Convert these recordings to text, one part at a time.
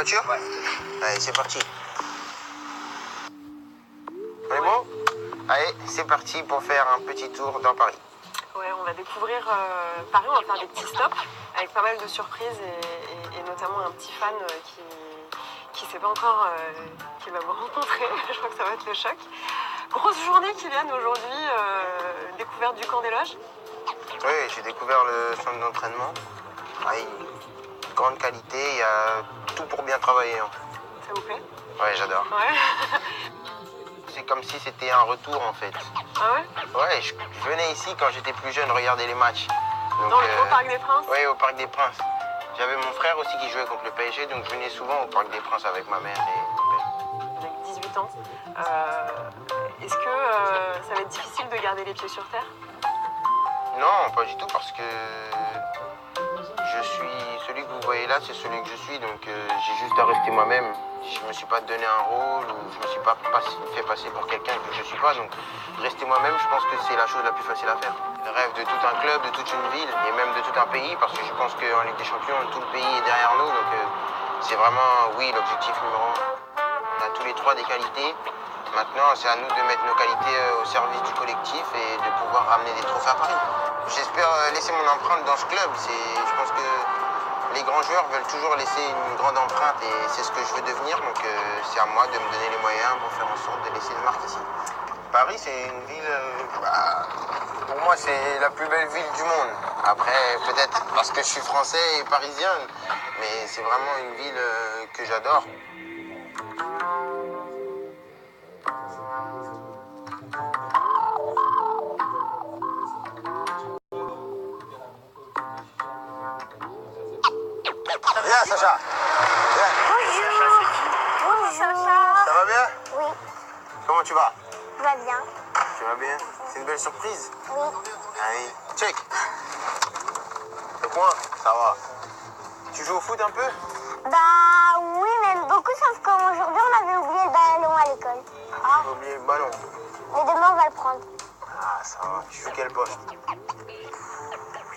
voiture? Ouais. Allez, c'est parti. On est bon? Allez, c'est parti pour faire un petit tour dans Paris. Ouais, on va découvrir Paris, on va faire des petits stops avec pas mal de surprises et notamment un petit fan qui sait pas encore qu'il va vous rencontrer. Je crois que ça va être le choc. Grosse journée, Kylian, aujourd'hui, découverte du camp des loges. Oui, j'ai découvert le centre d'entraînement. Grande qualité, il y a tout pour bien travailler. Hein. Ça vous plaît? Ouais, j'adore. Ouais. C'est comme si c'était un retour en fait. Ah ouais? Ouais, je venais ici quand j'étais plus jeune regarder les matchs. Donc, Au Parc des Princes? Oui, au Parc des Princes. J'avais mon frère aussi qui jouait contre le PSG, donc je venais souvent au Parc des Princes avec ma mère et mon père. Avec 18 ans. Est-ce que ça va être difficile de garder les pieds sur terre? Non, pas du tout, parce que je suis celui que vous voyez là, c'est celui que je suis, donc j'ai juste à rester moi-même. Je me suis pas donné un rôle ou je me suis pas fait passer pour quelqu'un que je suis pas, donc rester moi-même, je pense que c'est la chose la plus facile à faire. Le rêve de tout un club, de toute une ville et même de tout un pays, parce que je pense qu'en Ligue des Champions, tout le pays est derrière nous, donc c'est vraiment, oui, l'objectif numéro 1. On a tous les trois des qualités. Maintenant, c'est à nous de mettre nos qualités au service du collectif et de pouvoir ramener des trophées à Paris. J'espère laisser mon empreinte dans ce club. Je pense que les grands joueurs veulent toujours laisser une grande empreinte et c'est ce que je veux devenir. Donc c'est à moi de me donner les moyens pour faire en sorte de laisser une marque ici. Paris, c'est une ville, pour moi, c'est la plus belle ville du monde. Après, peut-être parce que je suis français et parisien, mais c'est vraiment une ville que j'adore. Viens, Sacha. Viens. Bonjour. Bonjour. Ça va bien? Oui, Comment tu vas? tout va bien. Tu vas bien? C'est une belle surprise. Oui. Ah oui. Check. Le coin, ça va. Tu joues au foot un peu? Bah oui, même beaucoup, sauf qu'aujourd'hui, on avait oublié le ballon à l'école. J'ai oublié le ballon. Mais demain, on va le prendre. Ah, ça va. Tu joues quel poste?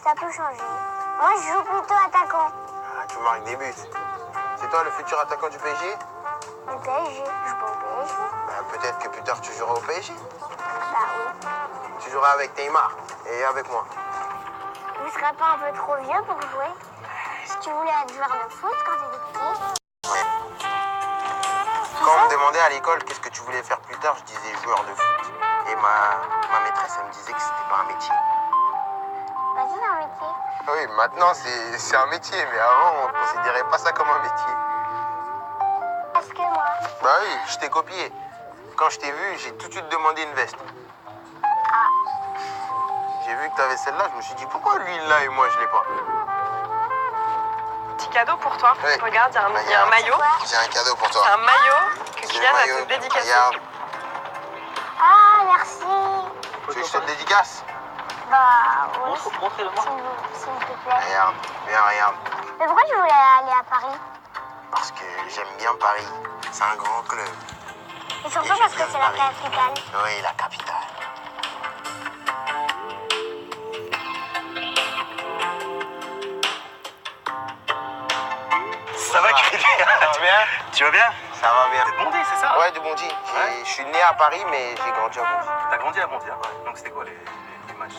Ça peut changer. Moi, je joue plutôt attaquant. Ah, tu marques des buts. C'est toi le futur attaquant du PSG? Le PSG, je joue pas au PSG. Bah, peut-être que plus tard tu joueras au PSG. Bah oui. Tu joueras avec Neymar et avec moi. Vous serez pas un peu trop vieux pour jouer? Si tu voulais être joueur de foot quand t'étais petit. Quand on me demandait à l'école qu'est-ce que tu voulais faire plus tard, je disais joueur de foot. Et ma maîtresse, elle me disait que c'était pas un métier. Bah c'est un métier. Oui, maintenant c'est un métier, mais avant on considérait pas ça comme un métier. Parce que moi. Bah oui, je t'ai copié. Quand je t'ai vu, j'ai tout de suite demandé une veste. Ah. J'ai vu que t'avais celle-là, je me suis dit pourquoi lui il l'a et moi je l'ai pas. Petit cadeau pour toi. Oui. Regarde, il y a un maillot. J'ai un cadeau pour toi. C'est un maillot que C'est Kylian le va maillot. te dédicacer. Regarde. Ah, merci. Tu veux que je te le dédicace? Bah oui. Montrez-le-moi. S'il te plaît. Regarde, viens, regarde. Mais pourquoi tu voulais aller à Paris? Parce que j'aime bien Paris. C'est un grand club. Et surtout Et je parce que viens de c'est la Paris. capitale. Oui, la capitale. Ça va, Kylian? Ça va bien? Tu vas bien? Ça va bien. T'es de Bondy, c'est ça? Ouais, de Bondy. Ouais. Je suis né à Paris, mais j'ai grandi à Bondy. T'as grandi à Bondy, hein? Ouais. Donc c'était quoi les matchs?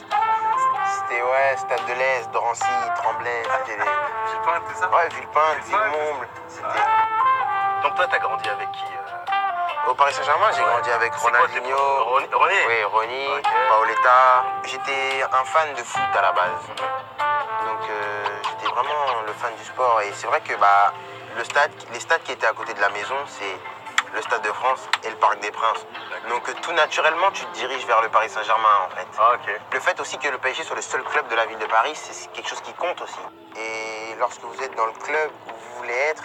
C'était, ouais, Stade de l'Est, Drancy, Tremblay, c'était les... Villepinte, c'est ça? Ouais, Villepinte, Villepinte. Villemomble. C'était... Donc toi, t'as grandi avec qui? Au Paris Saint-Germain, j'ai grandi avec C'est quoi tes Ronaldinho. René? Oui, Ronny, Ok. Paoletta. J'étais un fan de foot à la base. Donc j'étais vraiment le fan du sport. Et c'est vrai que les stades qui étaient à côté de la maison, c'est le Stade de France et le Parc des Princes. Donc tout naturellement, tu te diriges vers le Paris Saint-Germain en fait. Ah, ok. Le fait aussi que le PSG soit le seul club de la ville de Paris, c'est quelque chose qui compte aussi. Et lorsque vous êtes dans le club où vous voulez être,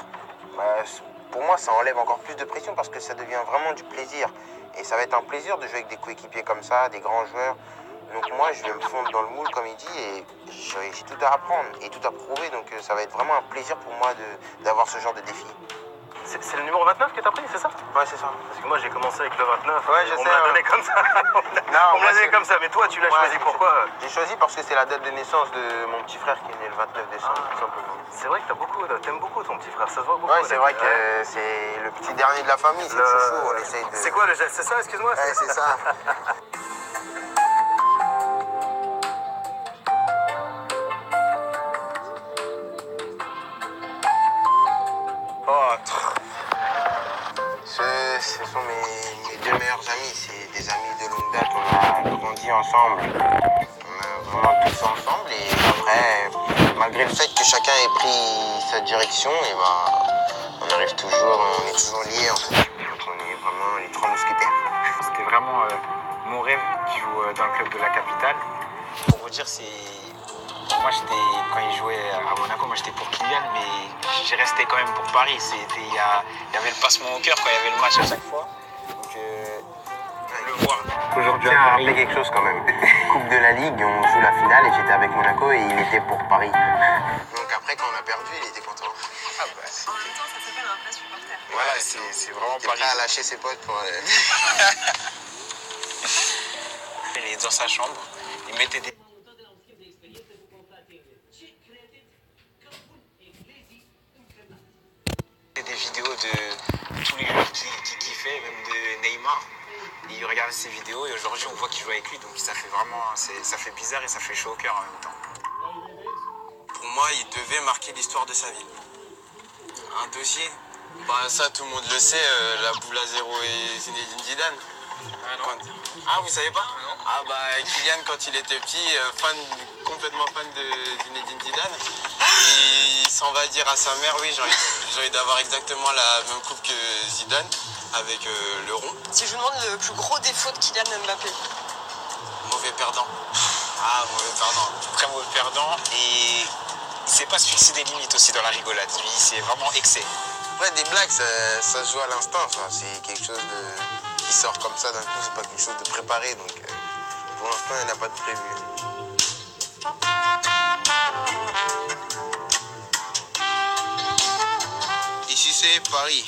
pour moi, ça enlève encore plus de pression parce que ça devient vraiment du plaisir. Et ça va être un plaisir de jouer avec des coéquipiers comme ça, des grands joueurs. Donc moi, je vais me fondre dans le moule, comme il dit, et j'ai tout à apprendre et tout à prouver. Donc ça va être vraiment un plaisir pour moi d'avoir ce genre de défi. C'est le numéro 29 que t'as pris, c'est ça? Ouais, c'est ça. Parce que moi j'ai commencé avec le 29. Ouais, je on sais, me l'a ouais. donné comme ça. Non, on me moi, l'a donné c'est- comme ça, mais toi tu l'as Ouais, choisi pourquoi? J'ai choisi parce que c'est la date de naissance de mon petit frère qui est né le 29 décembre, tout simplement. C'est vrai que t'aimes beaucoup ton petit frère, ça se voit beaucoup. Ouais, c'est vrai Ouais. que c'est le petit dernier de la famille, c'est le chouchou, on essaye de... C'est quoi le geste? C'est ça, excuse-moi? Ouais, c'est ça. Oh, ce sont mes deux meilleurs amis, c'est des amis de longue date, on a grandi ensemble, on a vraiment tous ensemble et après, malgré le fait que chacun ait pris sa direction, et on arrive toujours, on est toujours liés en fait. Donc on est vraiment les trois mousquetaires. C'était vraiment mon rêve qui joue dans le club de la capitale. Pour vous dire, moi quand il jouait à Monaco, moi j'étais pour Kylian, mais j'ai resté quand même pour Paris. Il y avait le passement au cœur quand il y avait le match à chaque fois. Donc le voir aujourd'hui Tiens, à à Paris. rappeler quelque chose quand même. Coupe de la Ligue, on joue la finale et j'étais avec Monaco et il était pour Paris. Donc après, quand on a perdu, il était content. Ah bah, En même temps, ça s'appelle un vrai supporter. voilà, c'est vraiment Il était Paris. prêt à lâcher ses potes pour... Il est dans sa chambre, il mettait des vidéos de tous les joueurs qui kiffaient, même de Neymar. Et il regardait ses vidéos et aujourd'hui on voit qu'il joue avec lui, donc ça fait vraiment, ça fait bizarre et ça fait chaud au cœur en même temps. Pour moi, il devait marquer l'histoire de sa vie. Un dossier. Bah ça, tout le monde le sait, la boule à zéro et Zinedine Zidane. Ah, vous savez pas? Ah bah Kylian, quand il était petit, complètement fan de Zinedine Zidane, il s'en va dire à sa mère, oui, j'ai envie d'avoir exactement la même coupe que Zidane, avec le rond. Si je vous demande le plus gros défaut de Kylian Mbappé. Mauvais perdant. Ah, mauvais perdant. Très mauvais perdant et il sait pas se fixer des limites aussi dans la rigolade. Lui, c'est vraiment excès. Ouais, des blagues, ça se joue à l'instant, ça. C'est quelque chose qui sort comme ça d'un coup, c'est pas quelque chose de préparé. Donc pour l'instant, il n'y en a pas de prévu. Ici, c'est Paris.